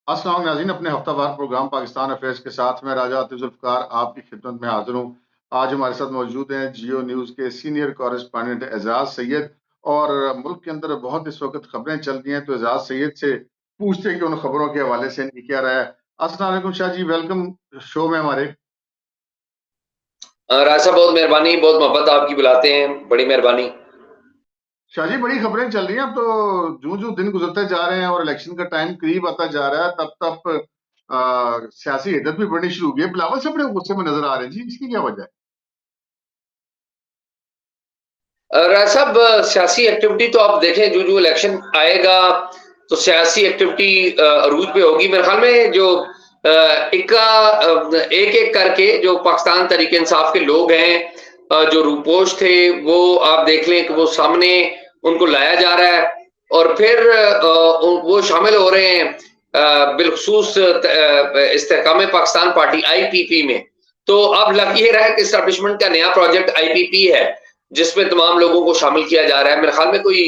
अस्सलाम वालेकुम नाज़रीन, अपने हफ्तावार प्रोग्राम पाकिस्तान अफेयर्स के साथ मैं राजा आतिफ जुल्फ़िकार आपकी खिदमत में हाजिर हूँ। आज हमारे साथ मौजूद हैं जियो न्यूज़ के सीनियर कॉरेस्पॉन्डेंट एजाज सैयद। और मुल्क के अंदर बहुत इस वक्त खबरें चल रही हैं, तो एजाज सैयद से पूछते हैं कि उन खबरों के हवाले से इनकी क्या राय है। अस्सलाम वालेकुम शाह जी, वेलकम शो में हमारे। राज साहब बहुत मेहरबानी, बहुत मोहब्बत आपकी बुलाते हैं, बड़ी मेहरबानी। शाह जी, बड़ी खबरें चल रही हैं। अब तो जूं जूं दिन गुजरते जा रहे हैं और इलेक्शन का टाइम करीब आता जा रहा है, तब तब सियासी हिदत भी बढ़नी शुरू हो गई है। बिलावल से बड़े गुस्से में नजर आ रहे हैं जी, इसकी क्या वजह है? राज साहब, सियासी एक्टिविटी तो आप देखें, जो जो इलेक्शन आएगा तो सियासी एक्टिविटी अरूज पे होगी। मेरे ख्याल में जो इक्का एक एक करके जो पाकिस्तान तरीके इंसाफ के लोग हैं, जो रूपोश थे, वो आप देख लें कि वो सामने उनको लाया जा रहा है और फिर वो शामिल हो रहे हैं बिलखसूस इस्तेहकाम पाकिस्तान पार्टी आईपीपी में। तो अब लग ये रहा है कि इस्टेब्लिशमेंट का नया प्रोजेक्ट आईपीपी है, जिसमें तमाम लोगों को शामिल किया जा रहा है। मेरे ख्याल में कोई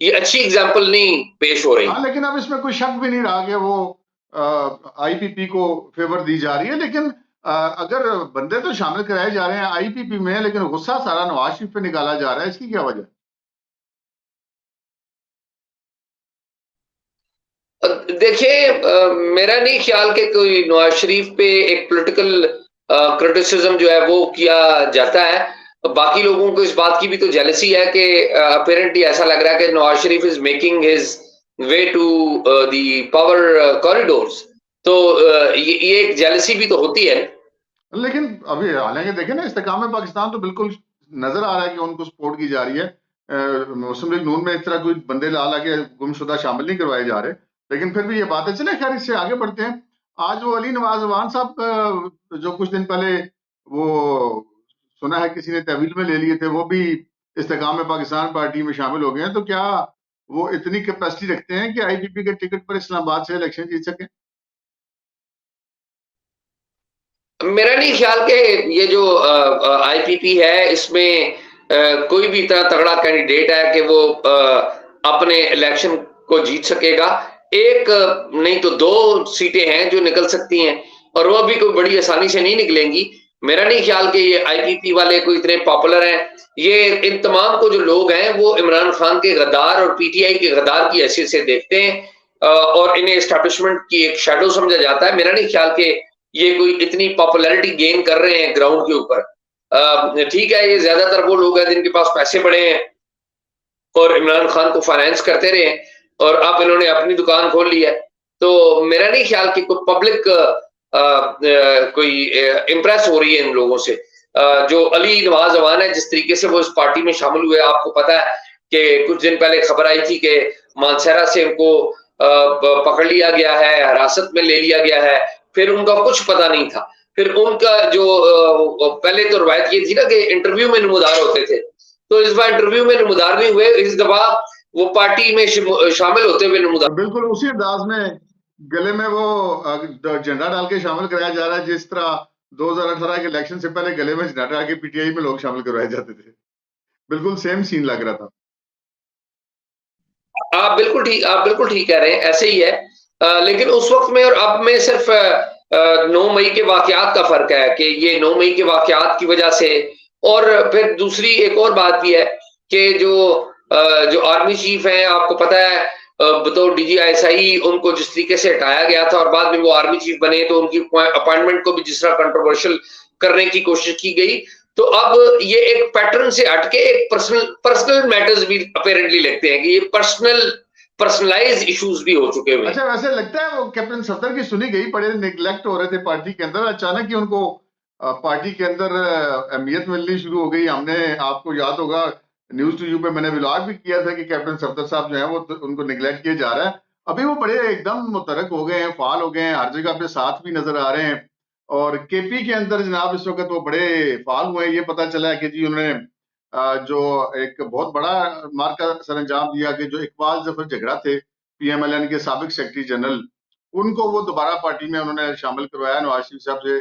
ये अच्छी एग्जाम्पल नहीं पेश हो रही। हाँ, लेकिन अब इसमें कोई शक भी नहीं रहा कि वो आईपीपी को फेवर दी जा रही है। लेकिन अगर बंदे तो शामिल कराए जा रहे हैं आईपीपी में, लेकिन गुस्सा सारा नवाज शरीफ पे निकाला जा रहा है, इसकी क्या वजह? देखिए, मेरा नहीं ख्याल कि कोई नवाज शरीफ पे एक पॉलिटिकल क्रिटिसिज्म जो है वो किया जाता है। बाकी लोगों को इस बात की भी तो जेलसी है कि अपेरेंटली ऐसा लग रहा है कि Nawaz Sharif is making his way to the power corridors. तो ये एक जेलसी भी तो होती है। लेकिन अभी हालांकि देखें ना, इस्तेकाम में पाकिस्तान तो बिल्कुल नजर आ रहा है कि उनको सपोर्ट की जा रही है। मुस्लिम लीग नून में इस तरह कोई बंदे ला ला के गुमशुदा शामिल नहीं करवाए जा रहे। लेकिन फिर भी ये बात है, चले खैर इससे आगे बढ़ते हैं। आज वो अली नवाज अवान साहब जो कुछ दिन पहले वो सुना है किसी ने तहवील में ले लिए थे, वो भी इस्तेकाम में पाकिस्तान पार्टी में शामिल हो गए हैं। तो क्या वो इतनी कैपेसिटी रखते हैं कि आईपीपी के टिकट पर इस्लामाबाद से इलेक्शन जीत सके? मेरा नहीं ख्याल कि ये जो आईपीपी है इसमें कोई भी इतना तगड़ा कैंडिडेट है कि वो अपने इलेक्शन को जीत सकेगा। एक नहीं तो दो सीटें हैं जो निकल सकती हैं, और वो भी कोई बड़ी आसानी से नहीं निकलेंगी। मेरा नहीं ख्याल कि ये आईपीपी वाले कोई इतने पॉपुलर हैं। ये इन तमाम को जो लोग हैं वो इमरान खान के गद्दार और पीटीआई के गद्दार की हैसियत से देखते हैं, और इन्हें एस्टैब्लिशमेंट की एक शैडो समझा जाता है। मेरा नहीं ख्याल कि ये कोई इतनी पॉपुलैरिटी गेन कर रहे हैं ग्राउंड के ऊपर। ठीक है, ये ज्यादातर वो लोग हैं जिनके पास पैसे बड़े हैं और इमरान खान को फाइनेंस करते रहे, और अब इन्होंने अपनी दुकान खोल ली है। तो मेरा नहीं ख्याल कि कोई पब्लिक कोई इम्प्रेस हो रही है इन लोगों से। जो अली नवाज अवान है, जिस तरीके से वो इस पार्टी में शामिल हुए, आपको पता है कि कुछ दिन पहले खबर आई थी कि मानसरा से उनको पकड़ लिया गया है, हिरासत में ले लिया गया है, फिर उनका कुछ पता नहीं था। फिर उनका जो पहले तो रवायत ये थी ना कि इंटरव्यू में नमूदार होते थे, तो इस बार इंटरव्यू में नमूदार नहीं हुए, इस दफा वो पार्टी में शामिल होते हुए नमूदार। बिल्कुल उसी अंदाज में गले में वो झंडा डाल के शामिल कराया जा रहा है, जिस तरह 2018 के इलेक्शन से पहले गले में झंडा डाल के पीटीआई में लोग शामिल करवाए जाते थे। बिल्कुल सेम सीन लग रहा था। आप बिल्कुल ठीक कह रहे हैं, ऐसे ही है। लेकिन उस वक्त में और अब में सिर्फ 9 मई के वाकयात का फर्क है कि ये 9 मई के वाकयात की वजह से, और फिर दूसरी एक और बात भी है कि जो आर्मी चीफ हैं, आपको पता है, बतौर डीजीआईएसआई उनको जिस तरीके से हटाया गया था और बाद में वो आर्मी चीफ बने, तो उनकी अपॉइंटमेंट को भी जिस तरह कंट्रोवर्शियल करने की कोशिश की गई। तो अब ये एक पैटर्न से हटके एक पर्सनल पर्सनल मैटर्स भी अपेरेंटली लगते हैं कि ये पर्सनलाइज इश्यूज भी हो चुके हुए हैं। अच्छा, वैसे लगता है वो कैप्टन सफदर की सुनी गई, बड़े निगलेक्ट हो रहे थे पार्टी के अंदर, अचानक ही उनको पार्टी के अंदर अहमियत मिलनी शुरू हो गई। हमने, आपको याद होगा, न्यूज टू यू पे मैंने व्लॉग भी किया था कि कैप्टन सफदर साहब जो है वो उनको निगलेक्ट किया जा रहा है। अभी वो बड़े एकदम मुतरक हो गए हैं, फाल हो गए हैं, हर जगह पे साथ भी नजर आ रहे हैं। और केपी के अंदर जनाब इस वक्त वो बड़े फाल हुए हैं। ये पता चला है कि जी उन्होंने जो एक बहुत बड़ा मार का सरंजाम दिया कि जो इकबाल जफर झगड़ा थे, पीएमएलएन के साबिक सेक्रेटरी जनरल, उनको वो दोबारा पार्टी में उन्होंने शामिल करवाया। नवाज शरीफ साहब से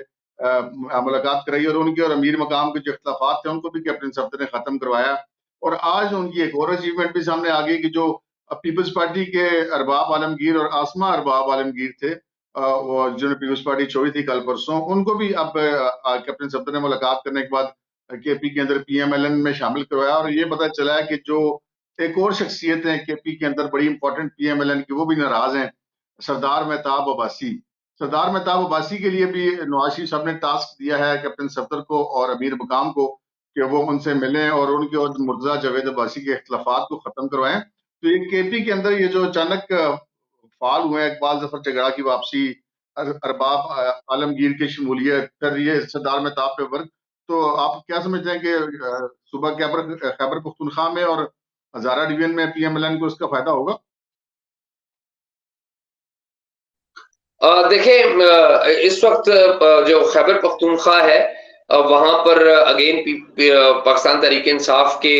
मुलाकात कराई और उनके और अमीर मकाम के जो इख्तलाफात थे उनको भी कैप्टन सफदर ने खत्म करवाया। और आज उनकी एक और अचीवमेंट भी सामने आ गई कि जो पीपल्स पार्टी के अरबाब आलमगीर और आसमा अरबाब आलमगीर थे, वो जिन्होंने पीपल्स पार्टी छोड़ी थी कल परसों, उनको भी अब कैप्टन सफदर ने मुलाकात करने के बाद केपी के अंदर पीएमएलएन में शामिल करवाया, और ये पता चला है कि जो एक और शख्सियत है केपी के अंदर बड़ी इंपॉर्टेंट पीएमएलएन की, वो भी नाराज हैं, सरदार मेहताब अब्बासी। सरदार मेहताब अब्बासी के लिए भी नवाज शरीफ साहब ने टास्क दिया है कैप्टन सफदर को और अमीर मकाम को कि वो उनसे मिलें और उनके और मुर्तजा जावेद अब्बासी के इख्तलाफात को खत्म करवाएं। तो ये केपी के अंदर ये जो अचानक फाल हुए, इकबाल जफर चगड़ा की वापसी, अरबाब आलमगीर की शमूलियत, फिर ये सरदार मेहताब पे वर्क, तो आप क्या समझते हैं कि सुबह खैबर पख्तूनख्वा में और हजारा डिवीजन में पीएमएलएन को इसका फायदा होगा? देखें, इस वक्त जो खैबर पख्तूनख्वा है, वहां पर अगेन पाकिस्तान तहरीक इंसाफ के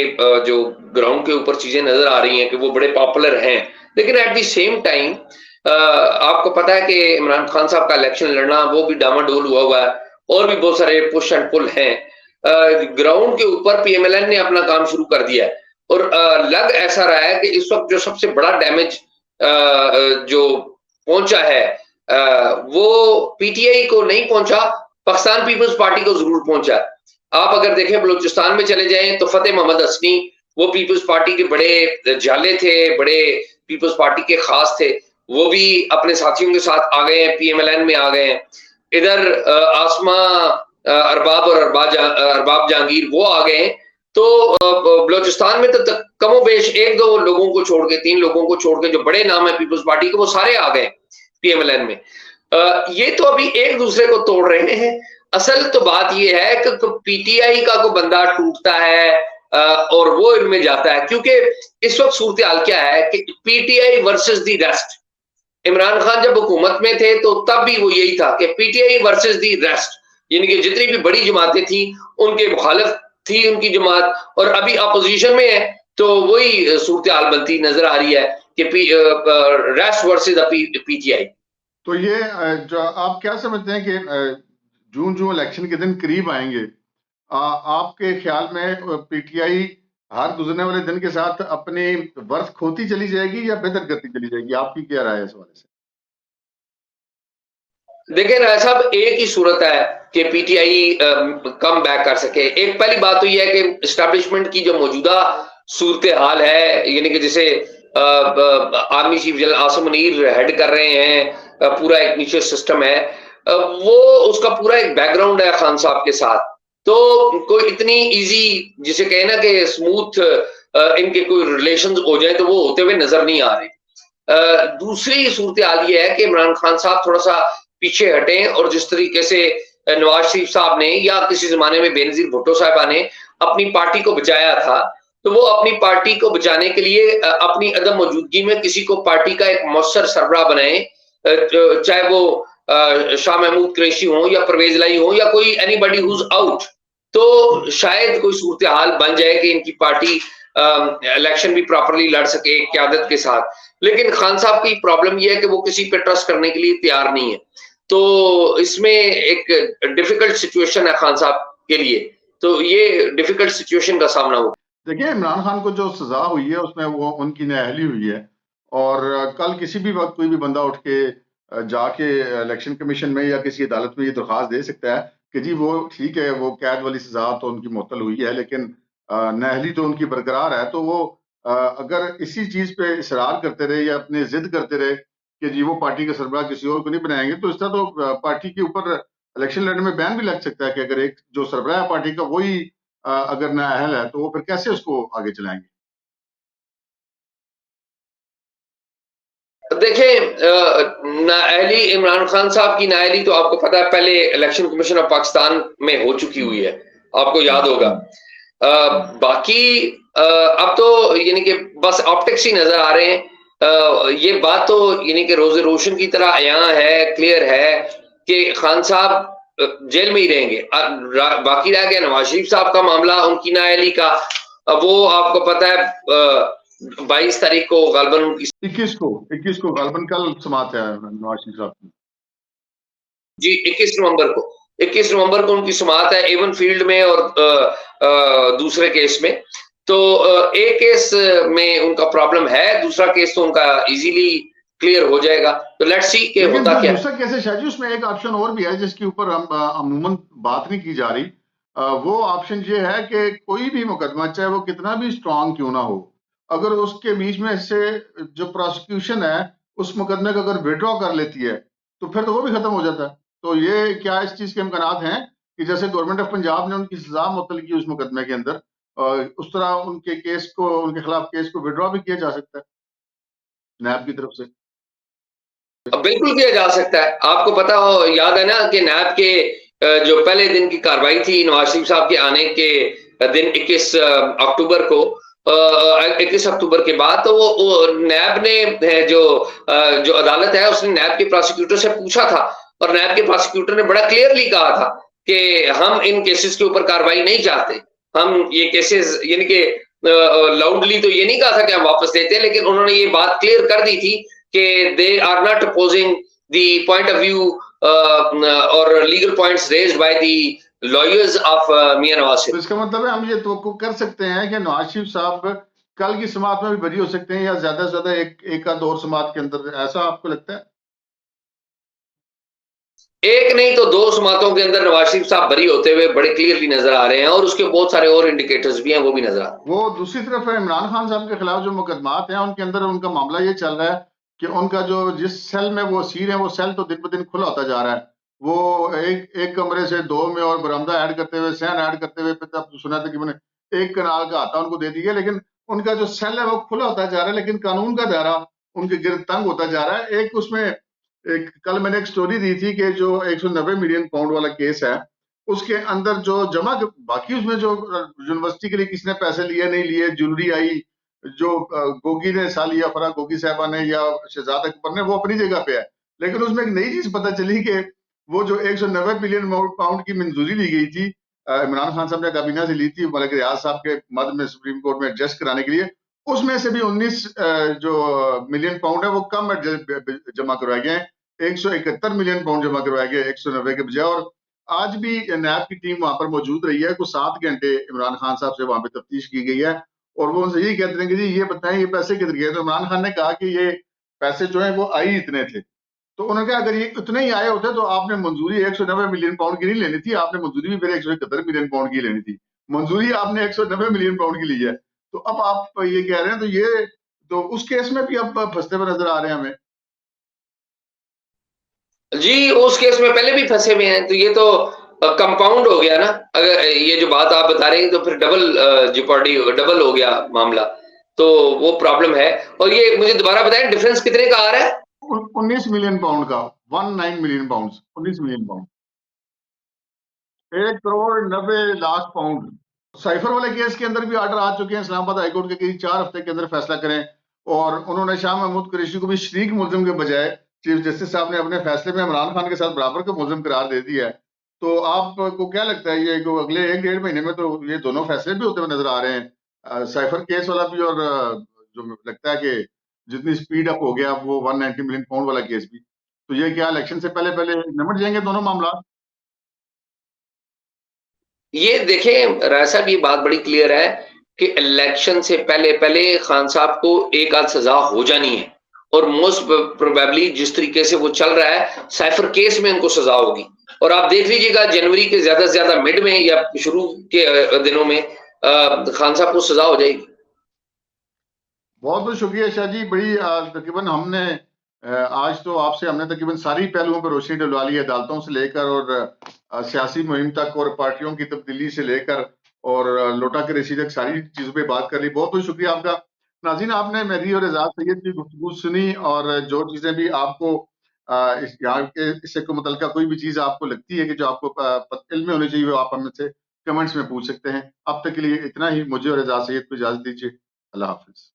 जो ग्राउंड के ऊपर चीजें नजर आ रही हैं कि वो बड़े पॉपुलर हैं, लेकिन एट द सेम टाइम आपको पता है कि इमरान खान साहब का इलेक्शन लड़ना वो भी डामाडोल हुआ है, और भी बहुत सारे पुश एंड पुल हैं। ग्राउंड के ऊपर पीएमएलएन ने अपना काम शुरू कर दिया है, और लग ऐसा रहा है कि इस वक्त जो सबसे बड़ा डैमेज जो पहुंचा है वो पीटीआई को नहीं पहुंचा, पाकिस्तान पीपल्स पार्टी को जरूर पहुंचा। आप अगर देखें बलूचिस्तान में चले जाएं तो फतेह मोहम्मद हसनी, वो पीपल्स पार्टी के बड़े जाले थे, बड़े पीपल्स पार्टी के खास थे, वो भी अपने साथियों के साथ आ गए हैं, पीएमएलएन में आ गए हैं। इधर आसमा अरबाब और अरबाब जहांगीर वो आ गए हैं। तो बलूचिस्तान में तो कमोबेश एक दो लोगों को छोड़ के, 3 लोगों को छोड़ के जो बड़े नाम है पीपल्स पार्टी के, वो सारे आ गए पीएमएलएन में। ये तो अभी एक दूसरे को तोड़ रहे हैं। असल तो बात ये है कि पीटीआई का कोई बंदा टूटता है और वो इनमें जाता है, क्योंकि इस वक्त सूरत हाल क्या है कि PTI versus the rest. Imran Khan जब हुकूमत में थे तो तब भी वो यही था कि पीटीआई वर्सेस दी रेस्ट, यानी कि जितनी भी बड़ी जमातें थी उनके मुखालिफ थी उनकी जमात, और अभी अपोजिशन में है तो वही सूरत हाल बनती नजर आ रही है कि रेस्ट वर्सेस पीटीआई। तो ये जो आप क्या समझते हैं कि जून इलेक्शन के दिन करीब आएंगे, आपके ख्याल में पीटीआई हर गुजरने वाले दिन के साथ अपनी वर्थ खोती चली जाएगी या बेहतर करती चली जाएगी? आपकी क्या राय है इस हवाले से? देखिए राय साहब, एक ही सूरत है कि पीटीआई कम बैक कर सके। एक पहली बात तो यह है कि एस्टैब्लिशमेंट की जो मौजूदा सूरत हाल है, यानी कि जैसे army chief general Asim Munir head कर रहे हैं, पूरा एक नीचे सिस्टम है, वो उसका पूरा एक बैकग्राउंड है खान साहब के साथ, तो कोई इतनी इजी जिसे कहे ना कि स्मूथ इनके कोई रिलेशन हो जाए तो वो होते हुए नजर नहीं आ रहे। दूसरी सूरत हाल ये है कि इमरान खान साहब थोड़ा सा पीछे हटे, और जिस तरीके से नवाज शरीफ साहब ने या किसी जमाने में बेनजीर भुट्टो साहबा ने अपनी पार्टी को बचाया था, तो वो अपनी पार्टी को बचाने के लिए अपनी अदम मौजूदगी में किसी को पार्टी का एक मौसर सरबराह बनाए, चाहे वो शाह महमूद कुरैशी हो या परवेज लाई हो या कोई एनीबॉडी हुज आउट, तो शायद कोई सूरत हाल बन जाए कि इनकी पार्टी इलेक्शन भी प्रॉपरली लड़ सके क़यादत के साथ। लेकिन खान साहब की प्रॉब्लम यह है कि वो किसी पे ट्रस्ट करने के लिए तैयार नहीं है, तो इसमें एक डिफिकल्ट सिचुएशन है खान साहब के लिए, तो ये डिफिकल्ट सिचुएशन का सामना होगा। देखिए, इमरान खान को जो सजा हुई है उसमें वो उनकी नाअहली हुई है, और कल किसी भी वक्त कोई भी बंदा उठ के जाके इलेक्शन कमीशन में या किसी अदालत में ये दरख्वास्त दे सकता है कि जी वो ठीक है, वो कैद वाली सजा तो उनकी मुअत्तल हुई है, लेकिन नाअहली तो उनकी बरकरार है। तो वो अगर इसी चीज पे इसरार करते रहे या अपनी जिद करते रहे कि जी वो पार्टी का सरबराह किसी और को नहीं बनाएंगे, तो इस तरह तो पार्टी के ऊपर इलेक्शन लड़ने में बैन भी लग सकता है कि अगर एक जो सरबराह है पार्टी का वही अगर नाअहल है तो वो फिर कैसे उसको आगे चलाएंगे? देखें, नाअहली इमरान खान साहब की नाअहली तो आपको पता है पहले इलेक्शन कमीशन ऑफ पाकिस्तान में हो चुकी हुई है, आपको याद होगा। बाकी अब तो यानी कि बस ऑप्टिक्स ही नजर आ रहे हैं। ये बात तो यानी कि रोज़े रोशन की तरह यहाँ है, क्लियर है कि खान साहब जेल में ही रहेंगे। बाकी रह गया नवाज शरीफ साहब का मामला, उनकी नाअहली का। वो आपको पता है 22 तारीख को गालबन उनकी 21 को गालबन कल समात है नवाज शरीफ साहब की। जी 21 नवंबर को उनकी समात है, एवन फील्ड में और दूसरे केस में। तो एक केस में उनका प्रॉब्लम है, दूसरा केस तो उनका इजीली क्लियर हो जाएगा। तो लेट्स सी कि लेकिन होता जो क्या है। दूसरा केस है शायद उसमें एक ऑप्शन और भी है जिसके ऊपर हम अमूमन बात नहीं की जा रही। वो ऑप्शन ये है कि कोई भी मुकदमा चाहे वो कितना भी स्ट्रांग क्यों ना हो, अगर उसके बीच में से जो प्रोसिक्यूशन है उस मुकदमे को अगर विड्रॉ कर लेती है तो फिर तो वो भी खत्म हो जाता है। तो ये क्या इस चीज के इम्कानात हैं कि जैसे गवर्नमेंट ऑफ पंजाब ने उनकी सजा मुअत्तल की उस मुकदमे के अंदर, उस तरह उनके केस को, उनके खिलाफ केस को विड्रॉ भी किया जा सकता है नैब की तरफ से? बिल्कुल किया जा सकता है। आपको पता हो, याद है ना कि नैब के जो पहले दिन की कार्रवाई थी नवाज शरीफ साहब के आने के दिन 21 अक्टूबर को, 21 अक्टूबर के बाद तो वो नैब ने जो अदालत है उसने नैब के प्रोसिक्यूटर से पूछा था, और नैब के प्रोसिक्यूटर ने बड़ा क्लियरली कहा था कि हम इन केसेस के ऊपर कार्रवाई नहीं चाहते। हम ये केसेस यानी कि लाउडली तो ये नहीं कहा था कि हम वापस लेते हैं, लेकिन उन्होंने ये बात क्लियर कर दी थी कि they are not opposing the point of view और legal points raised by the lawyers of Mian Nawaz तो शरीफ। इसका मतलब है हम ये तो कर सकते हैं कि नवाज शरीफ साहब कल की समात में भी बरी हो सकते हैं, या ज्यादा से ज्यादा एक आध और समात के अंदर, ऐसा आपको लगता है? एक नहीं तो दो समातों के अंदर नवाज शरीफ साहब बरी होते हुए बड़े क्लियरली नजर आ रहे हैं, और उसके बहुत सारे और इंडिकेटर्स भी हैं, वो भी नजर आ रहे हैं। वो दूसरी तरफ है इमरान खान साहब के खिलाफ जो मुकदमात हैं उनके अंदर उनका मामला ये चल रहा है कि उनका जो जिस सेल में वो सीर है वो सेल तो दिन ब दिन खुला होता जा रहा है। वो एक कमरे से दो में और बरामदा ऐड करते हुए, सहन ऐड करते हुए, फिर तब सुना था कि मैंने एक कनाल का आता उनको दे दिया, लेकिन उनका जो सेल है वो खुला होता जा रहा है, लेकिन कानून का दायरा उनके गिर्द तंग होता जा रहा है। एक उसमें एक कल मैंने एक स्टोरी दी थी कि जो 190 मिलियन पाउंड वाला केस है उसके अंदर जो जमा बाकी उसमें जो यूनिवर्सिटी के लिए किसने पैसे लिए नहीं लिए, ज्वेलरी आई जो गोगी ने हिस्सा लिया, फरा गोगी साहबा ने या शहजाद अकबर ने, वो अपनी जगह पे है। लेकिन उसमें एक नई चीज पता चली कि वो जो 190 बिलियन पाउंड की मंजूरी ली गई थी, इमरान खान साहब ने काबीना से ली थी मलिक रियाज साहब के मद में सुप्रीम कोर्ट में एडजस्ट कराने के लिए, उसमें से भी 19 जो मिलियन पाउंड है वो कम जमा करवाए गए हैं। 171 मिलियन पाउंड जमा करवाए गए 190 के बजाय। और आज भी नैब की टीम वहां पर मौजूद रही है, कुछ 7 घंटे इमरान खान साहब से वहां पे तफ्तीश की गई है, और वो उनसे यही कहते हैं कि जी ये बताएं ये पैसे किधर गए। तो इमरान खान ने कहा कि ये पैसे जो है वो आई इतने थे। तो उन्होंने कहा अगर ये इतने ही आए होते तो आपने मंजूरी 190 मिलियन पाउंड की नहीं लेनी थी, आपने मंजूरी भी फिर 171 मिलियन पाउंड की लेनी थी। मंजूरी आपने 190 मिलियन पाउंड की ली है। तो अब आप ये कह रहे हैं, तो ये तो उस केस में भी अब फंसते हुए नजर आ रहे हैं हमें। जी, उस केस में पहले भी फंसे हुए हैं, तो ये तो कंपाउंड हो गया ना। अगर ये जो बात आप बता रहे हैं तो फिर डबल जेपॉर्डी डबल हो गया मामला, तो वो प्रॉब्लम है। और ये मुझे दोबारा बताएं डिफरेंस कितने का आ रहा है? 19 मिलियन पाउंड का, 19 million pound, 19 million pound, 1 crore 90 lakh pound. Cipher वाले केस के अंदर भी ऑर्डर आ चुके हैं इस्लामाबाद हाईकोर्ट के कि 4 हफ्ते के अंदर फैसला करें, और उन्होंने शाह महमूद कुरैशी को भी शरीक मुलजिम के बजाय चीफ जस्टिस साहब ने अपने फैसले में इमरान खान के साथ बराबर को मुलजिम करार दे दिया है। तो आपको क्या लगता है ये अगले 1 डेढ़ महीने में तो ये दोनों फैसले भी होते हुए नजर आ रहे हैं, साइफर केस वाला भी, और जो लगता है कि जितनी स्पीड अप हो गया वो 190 मिलियन पाउंड वाला केस भी, तो ये क्या इलेक्शन से पहले पहले निपट जाएंगे दोनों मामला? ये देखें राय साहब, ये बात बड़ी क्लियर है कि इलेक्शन से पहले पहले खान साहब को एक आध सजा हो जानी है, और मोस्ट प्रोबेबली जिस तरीके से वो चल रहा है साइफर केस में उनको सजा होगी। और आप देख लीजिएगा जनवरी के ज्यादा से ज्यादा मिड में या शुरू के दिनों में खान साहब को सजा हो जाएगी। बहुत बहुत शुक्रिया शाह जी। बड़ी तकरीबन हमने आज तो आपसे हमने तकरीबन सारी पहलुओं पर रोशनी डलवा ली है, अदालतों से लेकर और सियासी मुहिम तक और पार्टियों की तब्दीली से लेकर और लोटा के रसी तक सारी चीजों पे बात कर ली। बहुत बहुत शुक्रिया आपका। नाज़रीन, आपने मेरी और एजाज सैयद की गुफ्तगू सुनी, और जो चीजें भी आपको इस यहाँ के इससे को मुतल्लिका कोई भी चीज आपको लगती है कि जो आपको इल्म में होनी चाहिए, वो आप हमसे कमेंट्स में पूछ सकते हैं। अब तक के लिए इतना ही। मुझे और एजाज सैयद को इजाजत दीजिए। अल्लाह हाफिज।